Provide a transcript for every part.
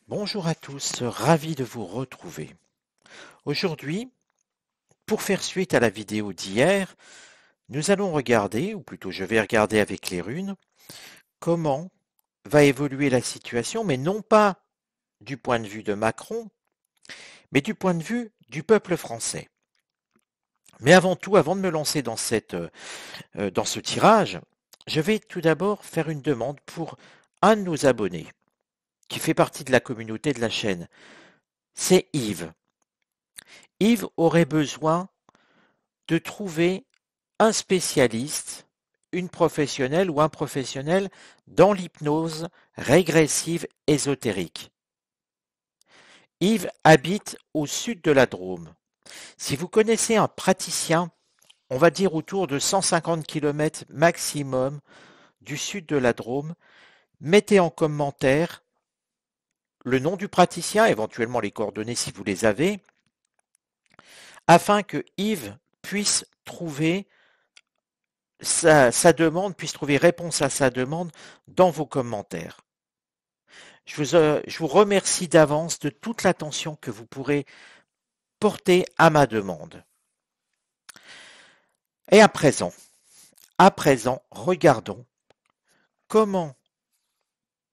Bonjour à tous, ravi de vous retrouver. Aujourd'hui, pour faire suite à la vidéo d'hier, nous allons regarder, ou plutôt je vais regarder avec les runes, comment va évoluer la situation, mais non pas du point de vue de Macron, mais du point de vue du peuple français. Mais avant tout, avant de me lancer dans ce tirage, je vais tout d'abord faire une demande pour un de nos abonnés, qui fait partie de la communauté de la chaîne. C'est Yves. Yves aurait besoin de trouver un spécialiste, une professionnelle ou un professionnel dans l'hypnose régressive ésotérique. Yves habite au sud de la Drôme. Si vous connaissez un praticien, on va dire autour de 150 km maximum du sud de la Drôme, mettez en commentaire le nom du praticien, éventuellement les coordonnées si vous les avez, afin que Yves puisse trouver sa demande, puisse trouver réponse à sa demande dans vos commentaires. Je vous remercie d'avance de toute l'attention que vous pourrez porter à ma demande. Et à présent, regardons comment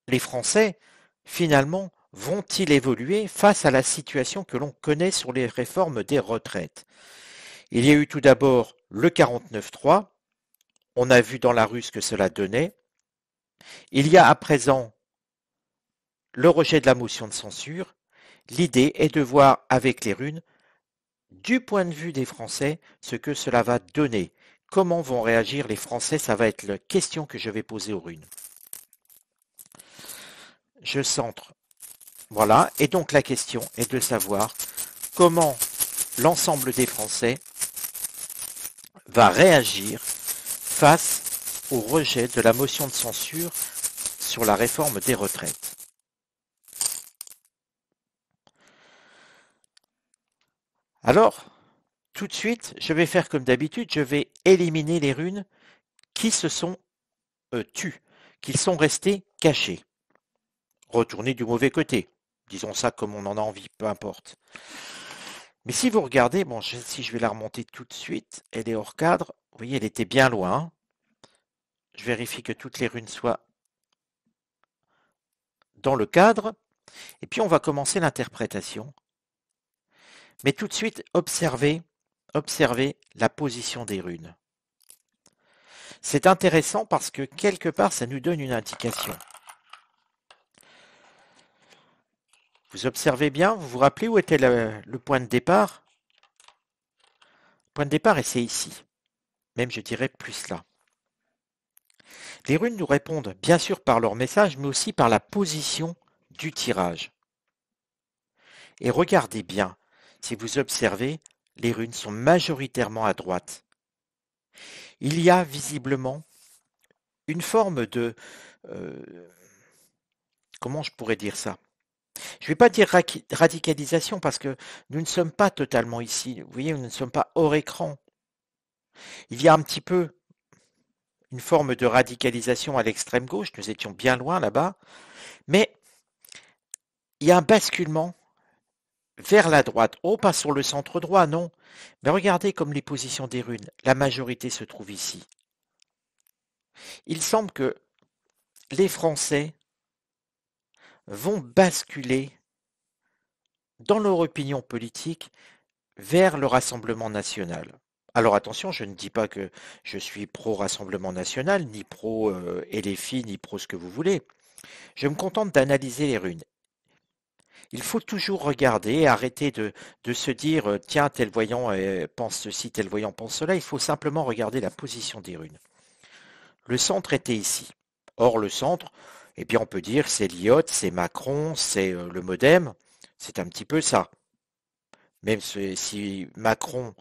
les Français, finalement, vont-ils évoluer face à la situation que l'on connaît sur les réformes des retraites. Il y a eu tout d'abord le 49.3, on a vu dans la rue ce que cela donnait. Il y a à présent le rejet de la motion de censure. L'idée est de voir avec les runes, du point de vue des Français, ce que cela va donner. Comment vont réagir les Français? Ça va être la question que je vais poser aux runes. Je centre. Voilà. Et donc la question est de savoir comment l'ensemble des Français va réagir face au rejet de la motion de censure sur la réforme des retraites. Alors, tout de suite, je vais faire comme d'habitude, je vais éliminer les runes qui se sont tues, qui sont restées cachées. Retourner du mauvais côté. Disons ça comme on en a envie, peu importe. Mais si vous regardez, bon, si je vais la remonter tout de suite, elle est hors cadre. Vous voyez, elle était bien loin. Je vérifie que toutes les runes soient dans le cadre. Et puis on va commencer l'interprétation. Mais tout de suite, observez la position des runes. C'est intéressant parce que quelque part, ça nous donne une indication. Vous observez bien, vous vous rappelez où était le point de départ? Le point de départ, et c'est ici. Même je dirais plus là. Les runes nous répondent bien sûr par leur message, mais aussi par la position du tirage. Et regardez bien, si vous observez, les runes sont majoritairement à droite. Il y a visiblement une forme de... comment je pourrais dire ça? Je ne vais pas dire radicalisation parce que nous ne sommes pas totalement ici. Vous voyez, nous ne sommes pas hors écran. Il y a un petit peu une forme de radicalisation à l'extrême gauche. Nous étions bien loin là-bas. Mais il y a un basculement vers la droite. Oh, pas sur le centre droit, non. Mais regardez comme les positions des runes. La majorité se trouve ici. Il semble que les Français vont basculer dans leur opinion politique vers le Rassemblement national. Alors attention, je ne dis pas que je suis pro-Rassemblement national, ni pro-LFI, ni pro ce que vous voulez. Je me contente d'analyser les runes. Il faut toujours regarder et arrêter de se dire tiens, tel voyant pense ceci, tel voyant pense cela. Il faut simplement regarder la position des runes. Le centre était ici. Or, le centre, eh bien, on peut dire c'est l'IOT, c'est Macron, c'est le MoDem. C'est un petit peu ça. Même si Macron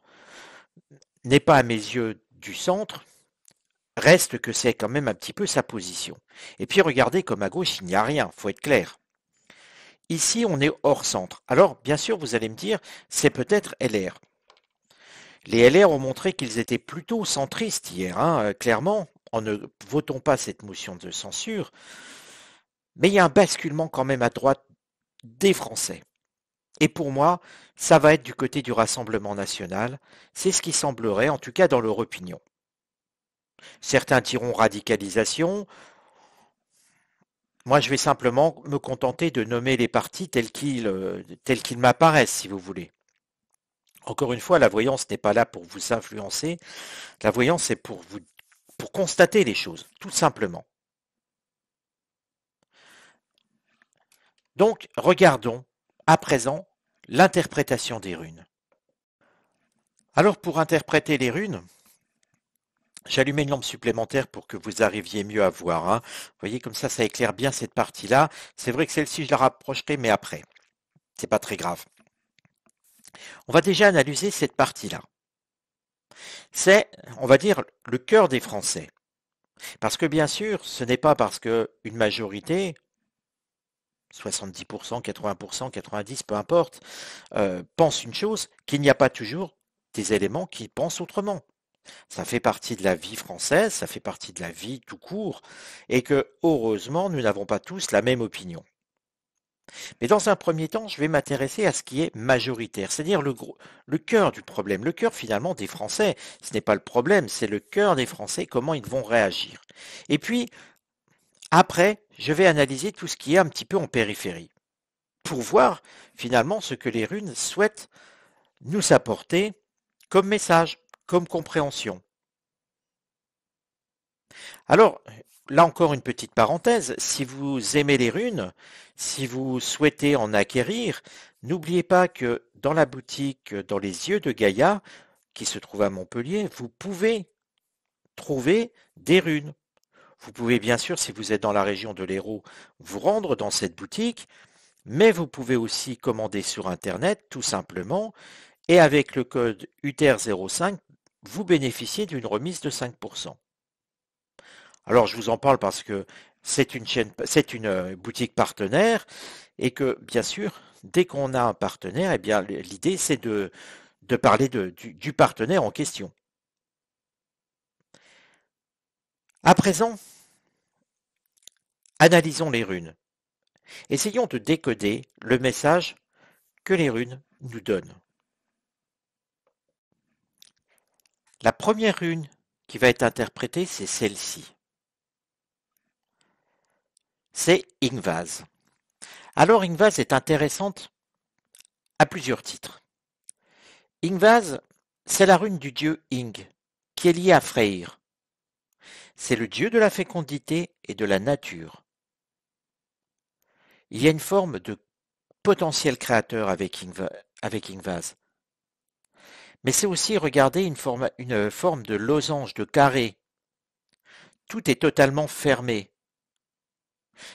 n'est pas à mes yeux du centre, reste que c'est quand même un petit peu sa position. Et puis regardez comme à gauche, il n'y a rien, faut être clair. Ici, on est hors centre. Alors, bien sûr, vous allez me dire, c'est peut-être LR. Les LR ont montré qu'ils étaient plutôt centristes hier, hein, clairement, en ne votant pas cette motion de censure. Mais il y a un basculement quand même à droite des Français. Et pour moi, ça va être du côté du Rassemblement national. C'est ce qui semblerait, en tout cas dans leur opinion. Certains diront radicalisation. Moi, je vais simplement me contenter de nommer les partis tels qu'ils m'apparaissent, si vous voulez. Encore une fois, la voyance n'est pas là pour vous influencer. La voyance, c'est pour constater les choses, tout simplement. Donc, regardons à présent l'interprétation des runes. Alors, pour interpréter les runes, j'allumais une lampe supplémentaire pour que vous arriviez mieux à voir, hein. Vous voyez, comme ça éclaire bien cette partie-là. C'est vrai que celle-ci, je la rapprocherai, mais après. C'est pas très grave. On va déjà analyser cette partie-là. C'est, on va dire, le cœur des Français. Parce que bien sûr, ce n'est pas parce que une majorité, 70%, 80%, 90%, peu importe, pense une chose, qu'il n'y a pas toujours des éléments qui pensent autrement. Ça fait partie de la vie française, ça fait partie de la vie tout court, et que, heureusement, nous n'avons pas tous la même opinion. Mais dans un premier temps, je vais m'intéresser à ce qui est majoritaire, c'est-à-dire le cœur du problème, le cœur finalement des Français. Ce n'est pas le problème, c'est le cœur des Français, comment ils vont réagir. Et puis, après, je vais analyser tout ce qui est un petit peu en périphérie, pour voir finalement ce que les runes souhaitent nous apporter comme message, comme compréhension. Alors, là encore une petite parenthèse, si vous aimez les runes, si vous souhaitez en acquérir, n'oubliez pas que dans la boutique Dans les yeux de Gaïa, qui se trouve à Montpellier, vous pouvez trouver des runes. Vous pouvez bien sûr, si vous êtes dans la région de l'Hérault, vous rendre dans cette boutique, mais vous pouvez aussi commander sur Internet, tout simplement, et avec le code UTR05, vous bénéficiez d'une remise de 5%. Alors je vous en parle parce que c'est une boutique partenaire et que bien sûr, dès qu'on a un partenaire, eh bien l'idée c'est de parler du partenaire en question. À présent, analysons les runes. Essayons de décoder le message que les runes nous donnent. La première rune qui va être interprétée, c'est celle-ci. C'est Ingvaz. Alors Ingvaz est intéressante à plusieurs titres. Ingvaz, c'est la rune du dieu Ing, qui est lié à Freyr. C'est le dieu de la fécondité et de la nature. Il y a une forme de potentiel créateur avec Ingvaz. Mais c'est aussi, regardez, une forme de losange, de carré. Tout est totalement fermé.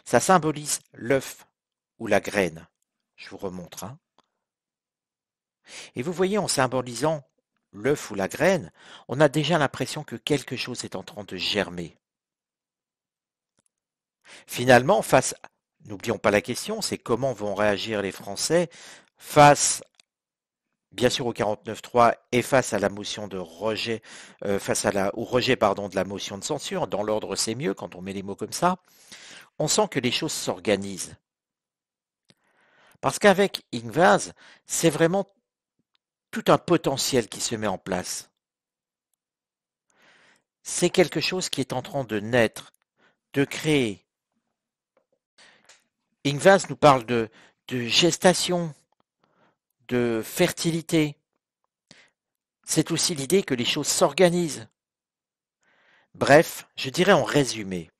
Ça symbolise l'œuf ou la graine. Je vous remontre, hein. Et vous voyez, en symbolisant l'œuf ou la graine, on a déjà l'impression que quelque chose est en train de germer. Finalement, n'oublions pas la question, c'est comment vont réagir les Français face, bien sûr, au 49.3 et face à la motion de rejet, au rejet, pardon, de la motion de censure. Dans l'ordre, c'est mieux quand on met les mots comme ça. On sent que les choses s'organisent. Parce qu'avec Ingvaz, c'est vraiment tout un potentiel qui se met en place. C'est quelque chose qui est en train de naître, de créer. Ingvaz nous parle de gestation, de fertilité. C'est aussi l'idée que les choses s'organisent. Bref, je dirais en résumé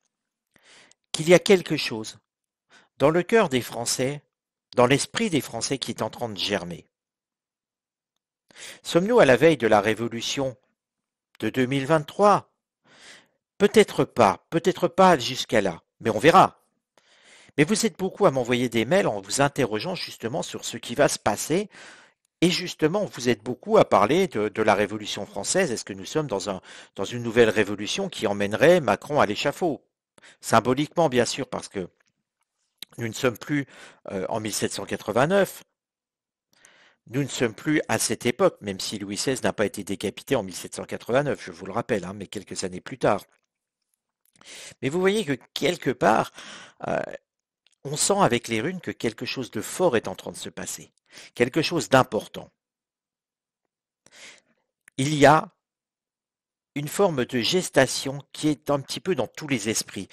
qu'il y a quelque chose dans le cœur des Français, dans l'esprit des Français qui est en train de germer. Sommes-nous à la veille de la révolution de 2023? Peut-être pas jusqu'à là, mais on verra. Mais vous êtes beaucoup à m'envoyer des mails en vous interrogeant justement sur ce qui va se passer. Et justement, vous êtes beaucoup à parler de la Révolution française. Est-ce que nous sommes dans une nouvelle révolution qui emmènerait Macron à l'échafaud? Symboliquement, bien sûr, parce que nous ne sommes plus en 1789. Nous ne sommes plus à cette époque, même si Louis XVI n'a pas été décapité en 1789, je vous le rappelle, hein, mais quelques années plus tard. Mais vous voyez que quelque part, euh, on sent avec les runes que quelque chose de fort est en train de se passer, quelque chose d'important. Il y a une forme de gestation qui est un petit peu dans tous les esprits.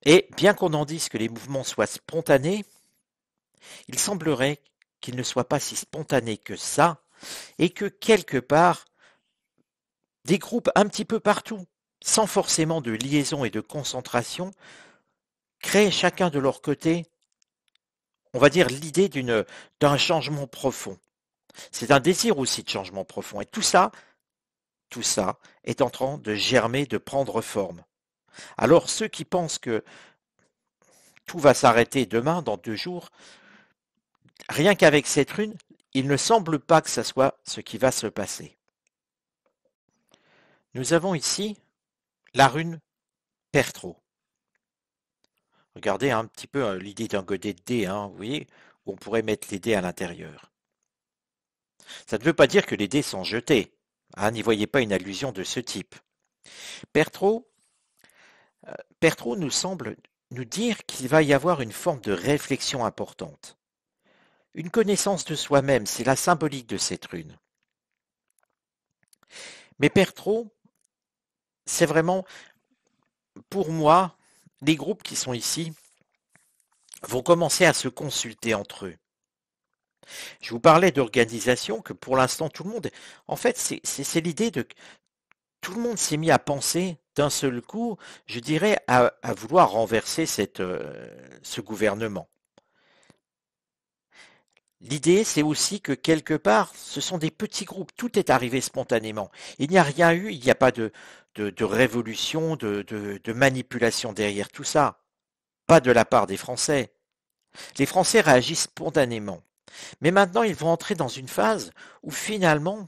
Et bien qu'on en dise que les mouvements soient spontanés, il semblerait qu'ils ne soient pas si spontanés que ça, et que quelque part, des groupes un petit peu partout, sans forcément de liaison et de concentration, créent chacun de leur côté, on va dire, l'idée d'un changement profond. C'est un désir aussi de changement profond. Et tout ça est en train de germer, de prendre forme. Alors ceux qui pensent que tout va s'arrêter demain, dans 2 jours, rien qu'avec cette rune, il ne semble pas que ce soit ce qui va se passer. Nous avons ici la rune Perthro. Regardez un petit peu l'idée d'un godet de dés, hein, vous voyez, où on pourrait mettre les dés à l'intérieur. Ça ne veut pas dire que les dés sont jetés. Hein, n'y voyez pas une allusion de ce type. Perthro, Perthro nous semble nous dire qu'il va y avoir une forme de réflexion importante. Une connaissance de soi-même, c'est la symbolique de cette rune. Mais Perthro, c'est vraiment, pour moi, les groupes qui sont ici vont commencer à se consulter entre eux. Je vous parlais d'organisation, que pour l'instant tout le monde, en fait, c'est l'idée de tout le monde s'est mis à penser d'un seul coup, je dirais, à vouloir renverser ce gouvernement. L'idée, c'est aussi que quelque part, ce sont des petits groupes, tout est arrivé spontanément. Il n'y a rien eu, il n'y a pas de révolution, de manipulation derrière tout ça. Pas de la part des Français. Les Français réagissent spontanément. Mais maintenant, ils vont entrer dans une phase où finalement,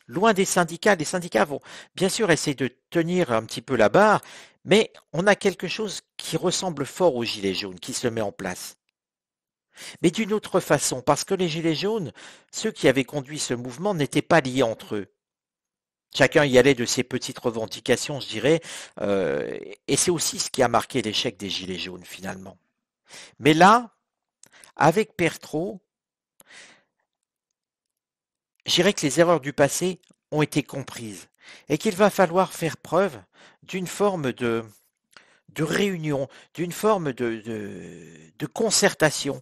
loin des syndicats, les syndicats vont bien sûr essayer de tenir un petit peu la barre, mais on a quelque chose qui ressemble fort aux Gilets jaunes qui se met en place. Mais d'une autre façon, parce que les Gilets jaunes, ceux qui avaient conduit ce mouvement n'étaient pas liés entre eux. Chacun y allait de ses petites revendications, je dirais, et c'est aussi ce qui a marqué l'échec des Gilets jaunes finalement. Mais là, avec Pertro, je dirais que les erreurs du passé ont été comprises et qu'il va falloir faire preuve d'une forme de réunion, d'une forme de concertation.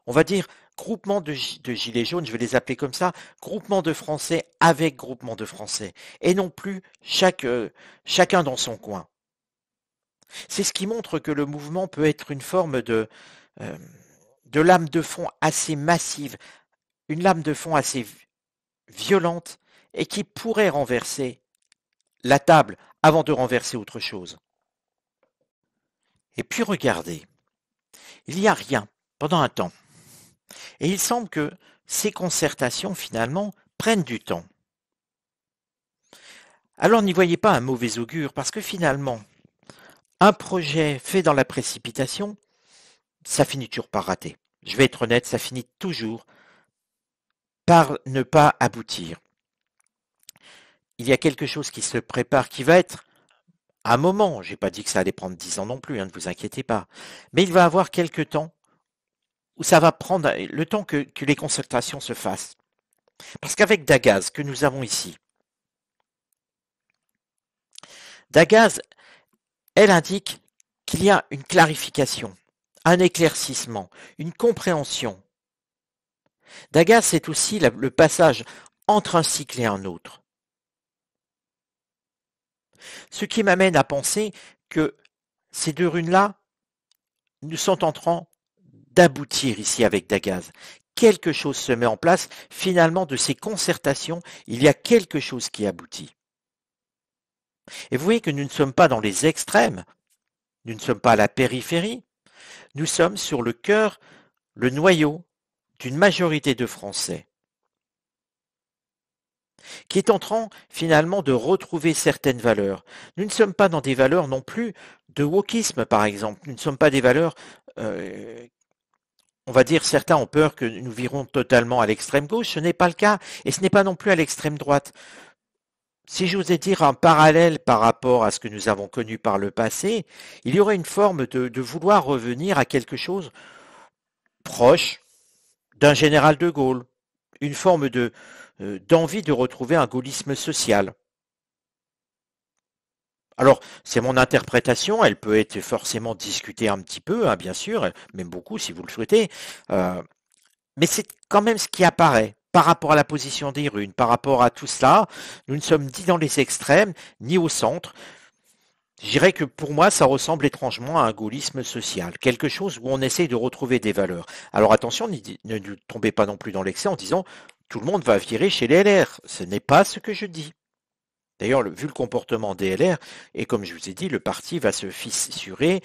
On va dire groupement de gilets jaunes, je vais les appeler comme ça, groupement de Français avec groupement de Français, et non plus chacun dans son coin. C'est ce qui montre que le mouvement peut être une forme euh, de lame de fond assez massive, une lame de fond assez violente, et qui pourrait renverser la table avant de renverser autre chose. Et puis regardez, il n'y a rien pendant un temps. Et il semble que ces concertations, finalement, prennent du temps. Alors n'y voyez pas un mauvais augure, parce que finalement, un projet fait dans la précipitation, ça finit toujours par rater. Je vais être honnête, ça finit toujours par ne pas aboutir. Il y a quelque chose qui se prépare, qui va être un moment, j'ai pas dit que ça allait prendre 10 ans non plus, hein, ne vous inquiétez pas, mais il va y avoir quelque temps où ça va prendre le temps que les concertations se fassent. Parce qu'avec Dagaz, que nous avons ici, Dagaz, elle indique qu'il y a une clarification, un éclaircissement, une compréhension. Dagaz, c'est aussi le passage entre un cycle et un autre. Ce qui m'amène à penser que ces deux runes-là nous sont en train d'aboutir ici avec Dagaz. Quelque chose se met en place. Finalement, de ces concertations, il y a quelque chose qui aboutit. Et vous voyez que nous ne sommes pas dans les extrêmes, nous ne sommes pas à la périphérie, nous sommes sur le cœur, le noyau d'une majorité de Français qui est en train finalement de retrouver certaines valeurs. Nous ne sommes pas dans des valeurs non plus de wokisme, par exemple. Nous ne sommes pas des valeurs, on va dire, certains ont peur que nous virons totalement à l'extrême gauche. Ce n'est pas le cas, et ce n'est pas non plus à l'extrême droite. si j'osais dire un parallèle par rapport à ce que nous avons connu par le passé, il y aurait une forme de vouloir revenir à quelque chose proche d'un général de Gaulle, une forme d'envie de retrouver un gaullisme social. Alors, c'est mon interprétation, elle peut être forcément discutée un petit peu, hein, bien sûr, même beaucoup si vous le souhaitez, euh, mais c'est quand même ce qui apparaît par rapport à la position des runes, par rapport à tout cela. Nous ne sommes ni dans les extrêmes, ni au centre. Je dirais que pour moi, ça ressemble étrangement à un gaullisme social, quelque chose où on essaye de retrouver des valeurs. Alors attention, ne tombez pas non plus dans l'excès en disant tout le monde va virer chez les LR. Ce n'est pas ce que je dis. D'ailleurs, vu le comportement des LR, et comme je vous ai dit, le parti va se fissurer,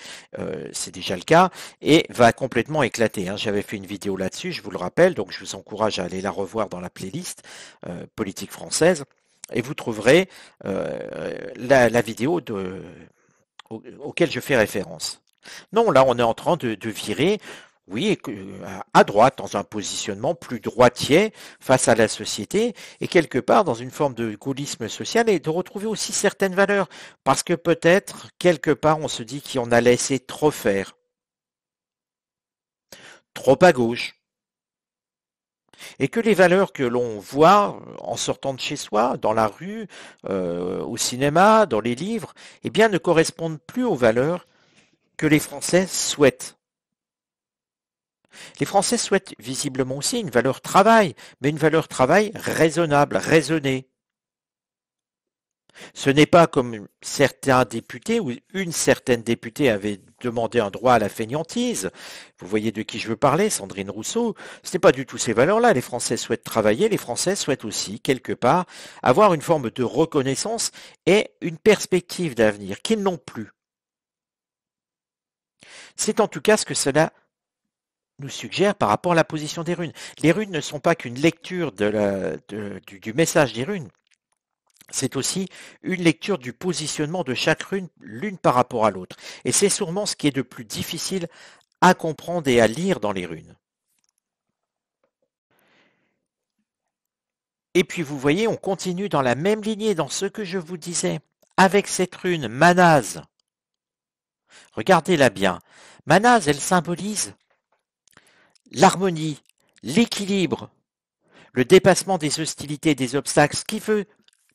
c'est déjà le cas, et va complètement éclater, hein. J'avais fait une vidéo là-dessus, je vous le rappelle, donc je vous encourage à aller la revoir dans la playlist politique française, et vous trouverez la vidéo auquel je fais référence. Non, là, on est en train de virer, oui, à droite, dans un positionnement plus droitier face à la société, et quelque part dans une forme de gaullisme social, et de retrouver aussi certaines valeurs, parce que peut-être, quelque part, on se dit qu'on a laissé trop faire, trop à gauche, et que les valeurs que l'on voit en sortant de chez soi, dans la rue, au cinéma, dans les livres, eh bien, ne correspondent plus aux valeurs que les Français souhaitent. Les Français souhaitent visiblement aussi une valeur travail, mais une valeur travail raisonnable, raisonnée. Ce n'est pas comme certains députés ou une certaine députée avait demandé un droit à la fainéantise. Vous voyez de qui je veux parler, Sandrine Rousseau. Ce n'est pas du tout ces valeurs-là. Les Français souhaitent travailler, les Français souhaitent aussi, quelque part, avoir une forme de reconnaissance et une perspective d'avenir qu'ils n'ont plus. C'est en tout cas ce que cela nous suggère par rapport à la position des runes. Les runes ne sont pas qu'une lecture du message des runes. C'est aussi une lecture du positionnement de chaque rune, l'une par rapport à l'autre. Et c'est sûrement ce qui est de plus difficile à comprendre et à lire dans les runes. Et puis vous voyez, on continue dans la même lignée dans ce que je vous disais. Avec cette rune Manaz, regardez-la bien. Manaz, elle symbolise l'harmonie, l'équilibre, le dépassement des hostilités, des obstacles, ce qui veut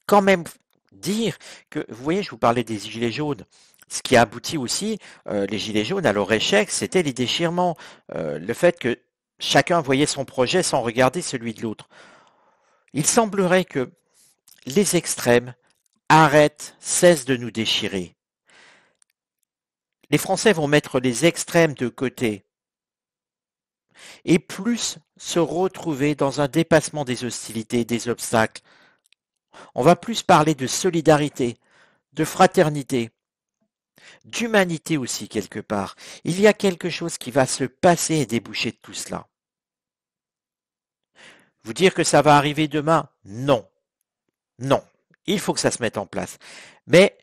quand même dire que, vous voyez, je vous parlais des gilets jaunes. Ce qui a abouti aussi, les gilets jaunes, à leur échec, c'était les déchirements, le fait que chacun voyait son projet sans regarder celui de l'autre. Il semblerait que les extrêmes arrêtent, cessent de nous déchirer. Les Français vont mettre les extrêmes de côté et plus se retrouver dans un dépassement des hostilités, des obstacles. On va plus parler de solidarité, de fraternité, d'humanité aussi quelque part. Il y a quelque chose qui va se passer et déboucher de tout cela. Vous dire que ça va arriver demain? Non. Non. Il faut que ça se mette en place. Mais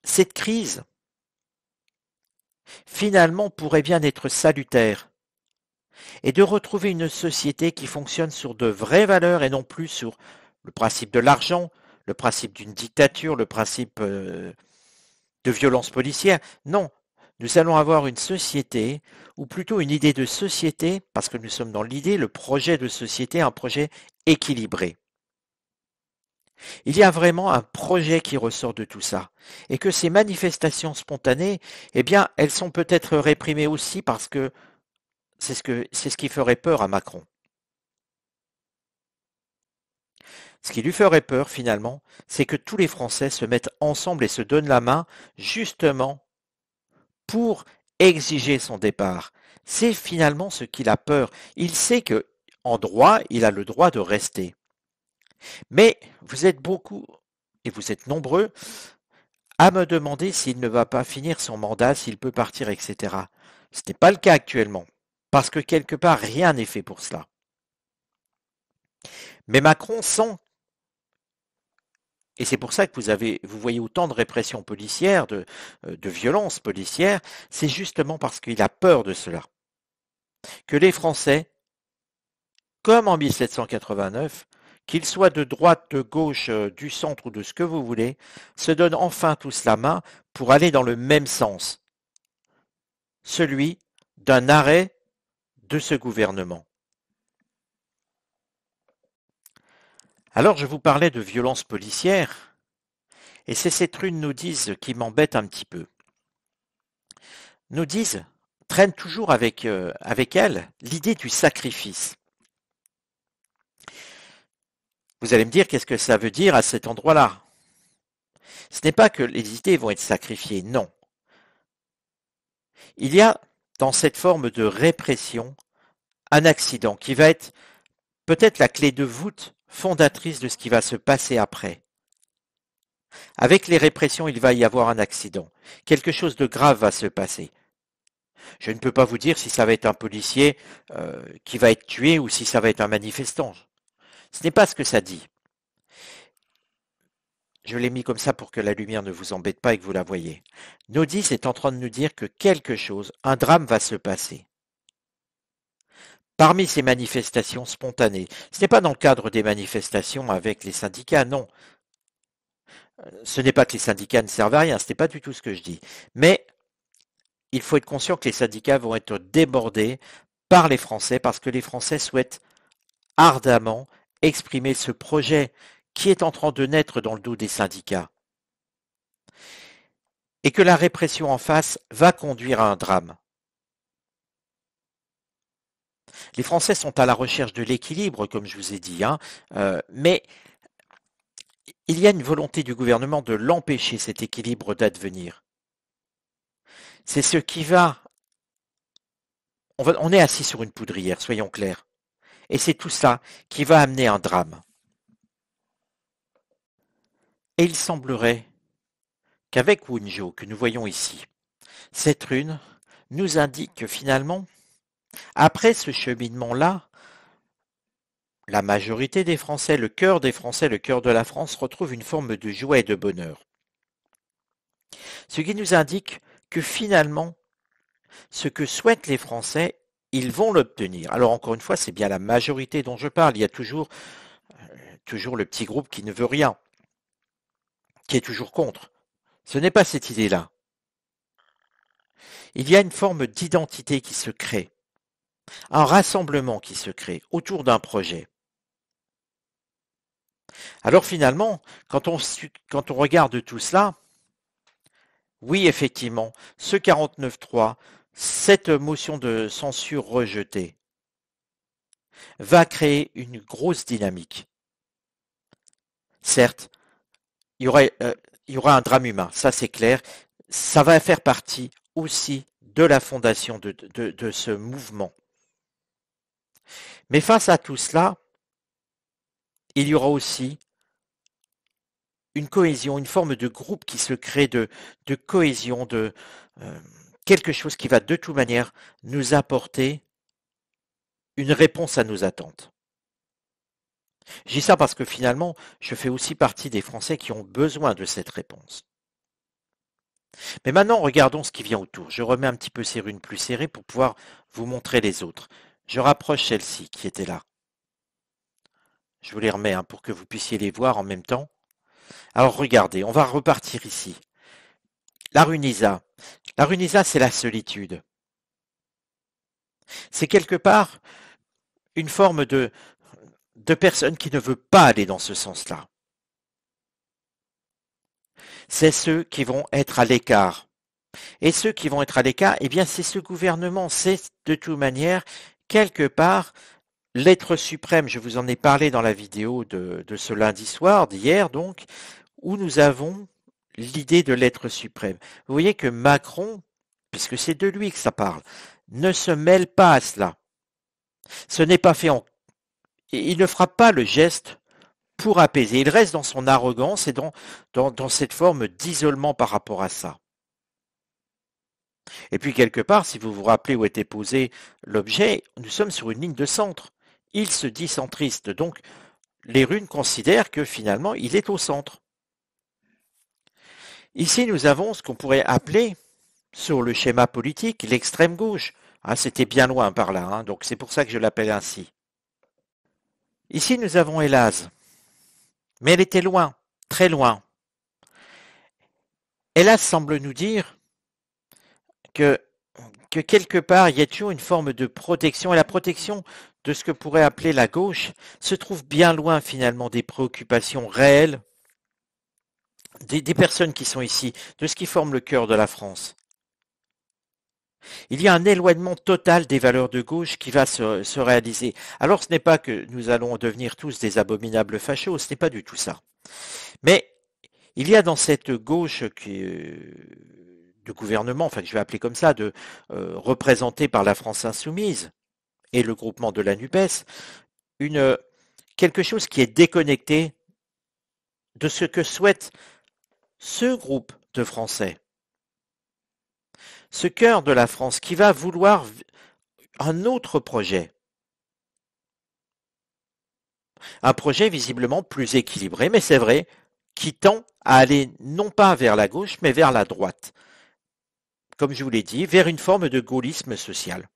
cette crise, finalement, pourrait bien être salutaire et de retrouver une société qui fonctionne sur de vraies valeurs et non plus sur le principe de l'argent, le principe d'une dictature, le principe de violence policière. Non, nous allons avoir une société, ou plutôt une idée de société, parce que nous sommes dans l'idée, le projet de société, un projet équilibré. Il y a vraiment un projet qui ressort de tout ça. Et que ces manifestations spontanées, eh bien, elles sont peut-être réprimées aussi parce que c'est ce qui ferait peur à Macron. Ce qui lui ferait peur, finalement, c'est que tous les Français se mettent ensemble et se donnent la main, justement, pour exiger son départ. C'est finalement ce qu'il a peur. Il sait que, en droit, il a le droit de rester. Mais vous êtes beaucoup, et vous êtes nombreux, à me demander s'il ne va pas finir son mandat, s'il peut partir, etc. Ce n'est pas le cas actuellement, parce que quelque part, rien n'est fait pour cela. Mais Macron sent, et c'est pour ça que vous voyez autant de répression policière, de violence policière, c'est justement parce qu'il a peur de cela. Que les Français, comme en 1789, qu'ils soient de droite, de gauche, du centre ou de ce que vous voulez, se donnent enfin tous la main pour aller dans le même sens, celui d'un arrêt de ce gouvernement. Alors je vous parlais de violence policière, et c'est cette rune nous disent qui m'embête un petit peu. Nous disent traîne toujours avec elle l'idée du sacrifice. Vous allez me dire qu'est-ce que ça veut dire à cet endroit-là? Ce n'est pas que les idées vont être sacrifiées, non. Il y a dans cette forme de répression un accident qui va être peut-être la clé de voûte fondatrice de ce qui va se passer après. Avec les répressions, il va y avoir un accident. Quelque chose de grave va se passer. Je ne peux pas vous dire si ça va être un policier qui va être tué ou si ça va être un manifestant. Ce n'est pas ce que ça dit. Je l'ai mis comme ça pour que la lumière ne vous embête pas et que vous la voyez. Nodis est en train de nous dire que quelque chose, un drame va se passer. Parmi ces manifestations spontanées, ce n'est pas dans le cadre des manifestations avec les syndicats, non. Ce n'est pas que les syndicats ne servent à rien, ce n'est pas du tout ce que je dis. Mais il faut être conscient que les syndicats vont être débordés par les Français parce que les Français souhaitent ardemment exprimer ce projet qui est en train de naître dans le dos des syndicats. Et que la répression en face va conduire à un drame. Les Français sont à la recherche de l'équilibre, comme je vous ai dit, mais il y a une volonté du gouvernement de l'empêcher, cet équilibre d'advenir. C'est ce qui va... On est assis sur une poudrière, soyons clairs. Et c'est tout ça qui va amener un drame. Et il semblerait qu'avec Wunjo, que nous voyons ici, cette rune nous indique que finalement, après ce cheminement-là, la majorité des Français, le cœur de la France retrouve une forme de joie et de bonheur. Ce qui nous indique que finalement, ce que souhaitent les Français, ils vont l'obtenir. Alors encore une fois, c'est bien la majorité dont je parle. Il y a toujours le petit groupe qui ne veut rien, qui est toujours contre. Ce n'est pas cette idée-là. Il y a une forme d'identité qui se crée, un rassemblement qui se crée autour d'un projet. Alors finalement, quand on regarde tout cela, oui, effectivement, ce 49.3, cette motion de censure rejetée, va créer une grosse dynamique. Certes, il y aura un drame humain, ça c'est clair. Ça va faire partie aussi de la fondation de ce mouvement. Mais face à tout cela, il y aura aussi une cohésion, une forme de groupe qui se crée de cohésion, de quelque chose qui va de toute manière nous apporter une réponse à nos attentes. Je dis ça parce que finalement, je fais aussi partie des Français qui ont besoin de cette réponse. Mais maintenant, regardons ce qui vient autour. Je remets un petit peu ces runes plus serrées pour pouvoir vous montrer les autres. Je rapproche celle-ci qui était là. Je vous les remets pour que vous puissiez les voir en même temps. Alors regardez, on va repartir ici. La rune Isa. La rune Isa, c'est la solitude. C'est quelque part une forme de personne qui ne veut pas aller dans ce sens-là. C'est ceux qui vont être à l'écart. Et ceux qui vont être à l'écart, eh bien, c'est ce gouvernement. C'est de toute manière, quelque part, l'être suprême. Je vous en ai parlé dans la vidéo de ce lundi soir, d'hier donc, où nous avons l'idée de l'être suprême. Vous voyez que Macron, puisque c'est de lui que ça parle, ne se mêle pas à cela. Ce n'est pas fait il ne fera pas le geste pour apaiser. Il reste dans son arrogance et dans cette forme d'isolement par rapport à ça. Et puis quelque part, si vous vous rappelez où était posé l'objet, nous sommes sur une ligne de centre. Il se dit centriste, donc les runes considèrent que finalement il est au centre. Ici nous avons ce qu'on pourrait appeler, sur le schéma politique, l'extrême gauche. C'était bien loin par là, donc c'est pour ça que je l'appelle ainsi. Ici, nous avons Hellas, mais elle était loin, très loin. Hellas semble nous dire que, que quelque part, il y a toujours une forme de protection, et la protection de ce que pourrait appeler la gauche se trouve bien loin finalement des préoccupations réelles des personnes qui sont ici, de ce qui forme le cœur de la France. Il y a un éloignement total des valeurs de gauche qui va se réaliser. Alors ce n'est pas que nous allons devenir tous des abominables fachos, ce n'est pas du tout ça. Mais il y a dans cette gauche de gouvernement, enfin que je vais appeler comme ça, représentée par la France insoumise et le groupement de la NUPES, quelque chose qui est déconnecté de ce que souhaite ce groupe de Français, ce cœur de la France qui va vouloir un autre projet. Un projet visiblement plus équilibré, mais c'est vrai, qui tend à aller non pas vers la gauche, mais vers la droite. Comme je vous l'ai dit, vers une forme de gaullisme social.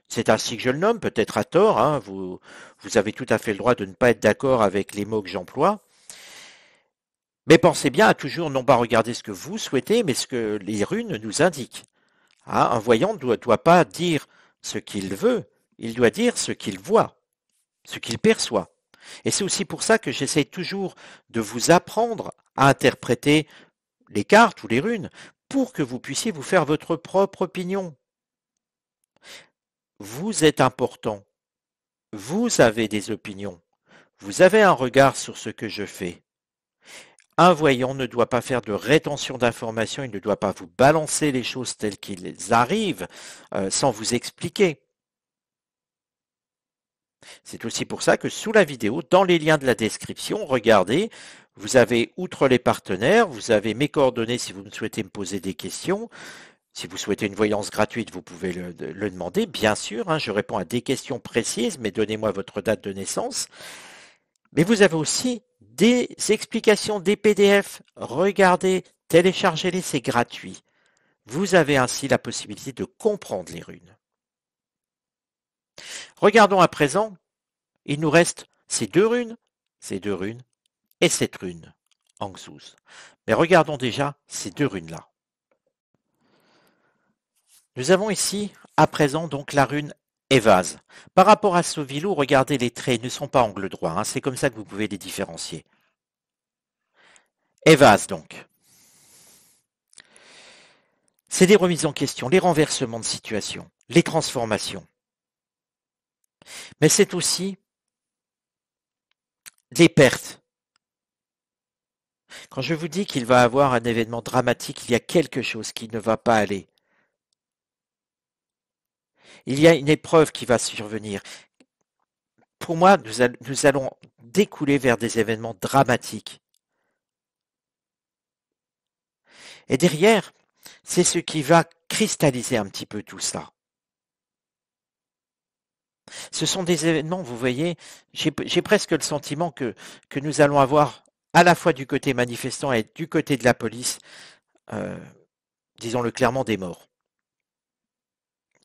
C'est ainsi que je le nomme, peut-être à tort, hein, vous avez tout à fait le droit de ne pas être d'accord avec les mots que j'emploie, mais pensez bien à toujours non pas regarder ce que vous souhaitez, mais ce que les runes nous indiquent. Hein, un voyant ne doit pas dire ce qu'il veut, il doit dire ce qu'il voit, ce qu'il perçoit. Et c'est aussi pour ça que j'essaie toujours de vous apprendre à interpréter les cartes ou les runes pour que vous puissiez vous faire votre propre opinion. Vous êtes important. Vous avez des opinions. Vous avez un regard sur ce que je fais. Un voyant ne doit pas faire de rétention d'informations, il ne doit pas vous balancer les choses telles qu'elles arrivent sans vous expliquer. C'est aussi pour ça que sous la vidéo, dans les liens de la description, regardez, vous avez, outre les partenaires, vous avez mes coordonnées si vous souhaitez me poser des questions. Si vous souhaitez une voyance gratuite, vous pouvez le demander, bien sûr. Hein, je réponds à des questions précises, mais donnez-moi votre date de naissance. Mais vous avez aussi des explications, des PDF. Regardez, téléchargez-les, c'est gratuit. Vous avez ainsi la possibilité de comprendre les runes. Regardons à présent, il nous reste ces deux runes et cette rune, Anxous. Mais regardons déjà ces deux runes-là. Nous avons ici, à présent, donc la rune Évase. Par rapport à Sovilou, regardez les traits, ils ne sont pas angle droit, hein, c'est comme ça que vous pouvez les différencier. Évase donc. C'est des remises en question, les renversements de situation, les transformations. Mais c'est aussi des pertes. Quand je vous dis qu'il va y avoir un événement dramatique, il y a quelque chose qui ne va pas aller. Il y a une épreuve qui va survenir. Pour moi, nous allons découler vers des événements dramatiques. Et derrière, c'est ce qui va cristalliser un petit peu tout ça. Ce sont des événements, vous voyez, j'ai presque le sentiment que nous allons avoir à la fois du côté manifestant et du côté de la police, euh, disons-le clairement, des morts.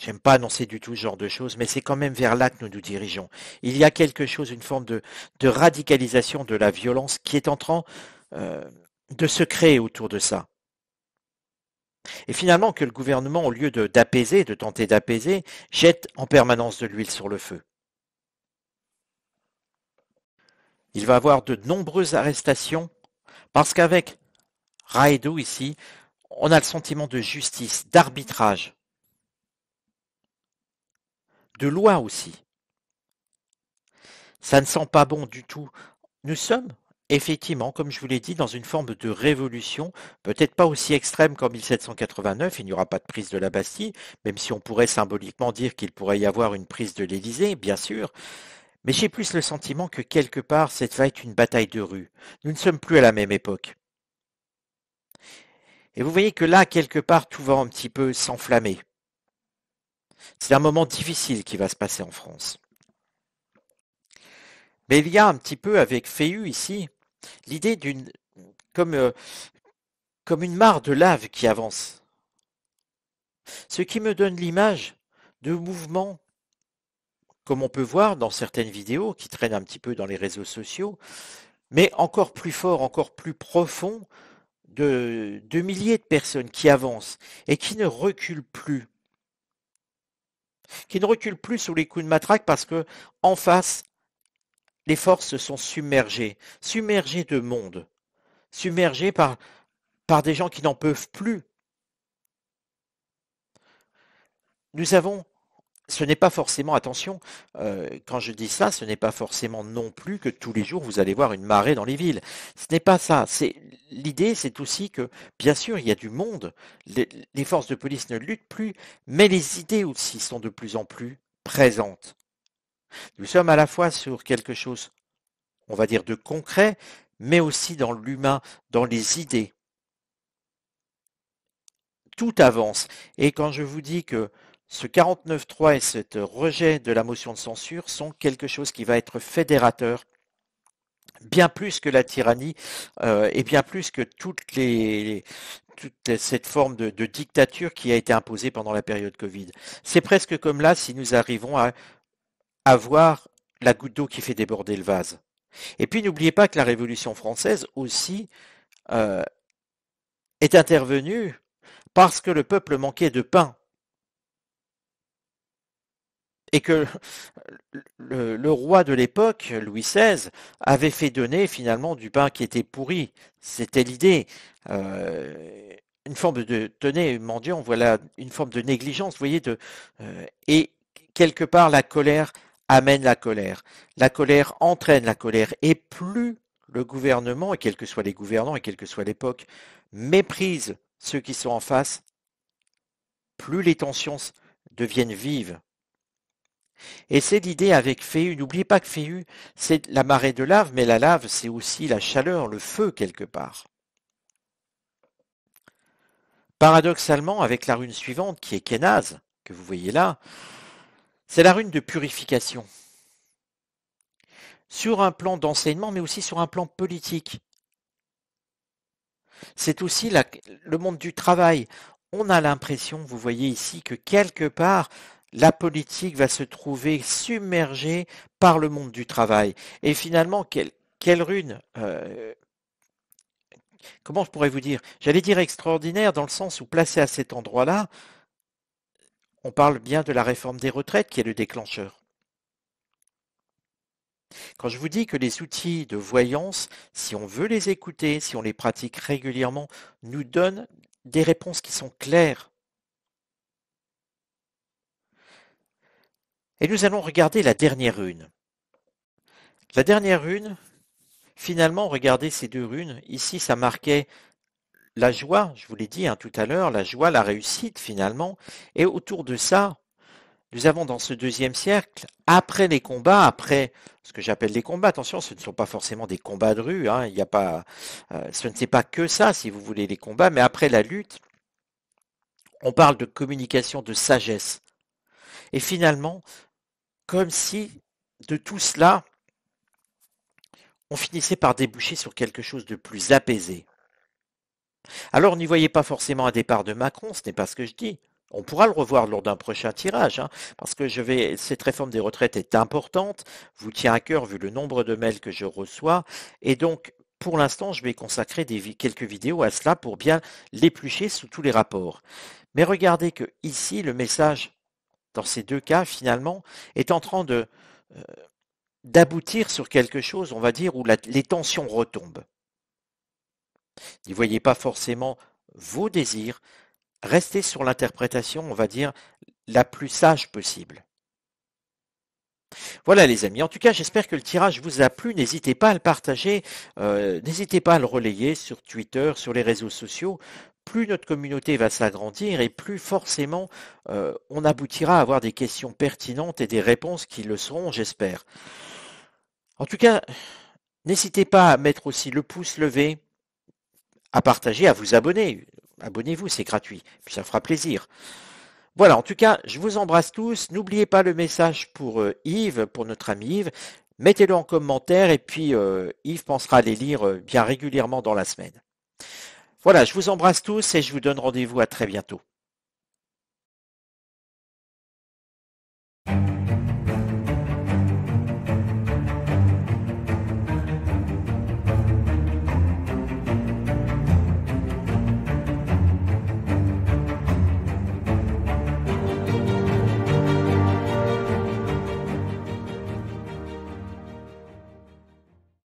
J'aime pas annoncer du tout ce genre de choses, mais c'est quand même vers là que nous nous dirigeons. Il y a quelque chose, une forme de radicalisation de la violence qui est en train euh, de se créer autour de ça. Et finalement, que le gouvernement, au lieu d'apaiser, de tenter d'apaiser, jette en permanence de l'huile sur le feu. Il va y avoir de nombreuses arrestations parce qu'avec Raedo ici, on a le sentiment de justice, d'arbitrage, de loi aussi. Ça ne sent pas bon du tout. Nous sommes effectivement, comme je vous l'ai dit, dans une forme de révolution, peut-être pas aussi extrême qu'en 1789, il n'y aura pas de prise de la Bastille, même si on pourrait symboliquement dire qu'il pourrait y avoir une prise de l'Élysée, bien sûr, mais j'ai plus le sentiment que quelque part, cette va être une bataille de rue. Nous ne sommes plus à la même époque. Et vous voyez que là, quelque part, tout va un petit peu s'enflammer. C'est un moment difficile qui va se passer en France. Mais il y a un petit peu avec Féhu ici, l'idée d'une comme, comme une mare de lave qui avance. Ce qui me donne l'image de mouvements comme on peut voir dans certaines vidéos qui traînent un petit peu dans les réseaux sociaux, mais encore plus fort, encore plus profond, de milliers de personnes qui avancent et qui ne reculent plus, sous les coups de matraque parce que en face, les forces sont submergées, submergées de monde, submergées par des gens qui n'en peuvent plus. Nous avons Ce n'est pas forcément, attention, quand je dis ça, ce n'est pas forcément non plus que tous les jours vous allez voir une marée dans les villes. Ce n'est pas ça. L'idée, c'est aussi que, bien sûr, il y a du monde. Les forces de police ne luttent plus, mais les idées aussi sont de plus en plus présentes. Nous sommes à la fois sur quelque chose, on va dire, de concret, mais aussi dans l'humain, dans les idées. Tout avance. Et quand je vous dis que ce 49.3 et ce rejet de la motion de censure sont quelque chose qui va être fédérateur, bien plus que la tyrannie et bien plus que toute cette forme de dictature qui a été imposée pendant la période Covid. C'est presque comme là si nous arrivons à avoir la goutte d'eau qui fait déborder le vase. Et puis n'oubliez pas que la Révolution française aussi euh, est intervenue parce que le peuple manquait de pain. Et que le roi de l'époque, Louis XVI, avait fait donner finalement du pain qui était pourri. C'était l'idée. Une forme de tenez, mendiant, voilà, une forme de négligence, vous voyez, et quelque part la colère amène la colère. La colère entraîne la colère. Et plus le gouvernement, et quels que soient les gouvernants, et quelle que soit l'époque, méprise ceux qui sont en face, plus les tensions deviennent vives. Et c'est l'idée avec Féhu. N'oubliez pas que Féhu, c'est la marée de lave, mais la lave, c'est aussi la chaleur, le feu quelque part. Paradoxalement, avec la rune suivante, qui est Kenaz, que vous voyez là, c'est la rune de purification. Sur un plan d'enseignement, mais aussi sur un plan politique. C'est aussi le monde du travail. On a l'impression, vous voyez ici, que quelque part, la politique va se trouver submergée par le monde du travail. Et finalement, quelle rune comment je pourrais vous dire? J'allais dire extraordinaire dans le sens où placé à cet endroit-là, on parle bien de la réforme des retraites qui est le déclencheur. Quand je vous dis que les outils de voyance, si on veut les écouter, si on les pratique régulièrement, nous donnent des réponses qui sont claires. Et nous allons regarder la dernière rune. La dernière rune, finalement, regardez ces deux runes. Ici, ça marquait la joie, je vous l'ai dit tout à l'heure, la joie, la réussite finalement. Et autour de ça, nous avons dans ce deuxième cercle, après les combats, après ce que j'appelle les combats, attention, ce ne sont pas forcément des combats de rue, il y a pas, ce n'est pas que ça, si vous voulez, les combats, mais après la lutte, on parle de communication, de sagesse. Et finalement, comme si de tout cela, on finissait par déboucher sur quelque chose de plus apaisé. Alors n'y voyez pas forcément un départ de Macron, ce n'est pas ce que je dis. On pourra le revoir lors d'un prochain tirage, parce que cette réforme des retraites est importante, vous tient à cœur vu le nombre de mails que je reçois, et donc pour l'instant je vais consacrer quelques vidéos à cela pour bien l'éplucher sous tous les rapports. Mais regardez que ici le message, dans ces deux cas finalement, est en train d'aboutir sur quelque chose, on va dire, où les tensions retombent. N'y voyez pas forcément vos désirs, restez sur l'interprétation, on va dire, la plus sage possible. Voilà les amis, en tout cas j'espère que le tirage vous a plu, n'hésitez pas à le partager, n'hésitez pas à le relayer sur Twitter, sur les réseaux sociaux. Plus notre communauté va s'agrandir et plus forcément on aboutira à avoir des questions pertinentes et des réponses qui le seront, j'espère. En tout cas, n'hésitez pas à mettre aussi le pouce levé, à partager, à vous abonner. Abonnez-vous, c'est gratuit, puis ça fera plaisir. Voilà, en tout cas, je vous embrasse tous. N'oubliez pas le message pour Yves, pour notre ami Yves. Mettez-le en commentaire et puis Yves pensera à les lire bien régulièrement dans la semaine. Voilà, je vous embrasse tous et je vous donne rendez-vous à très bientôt.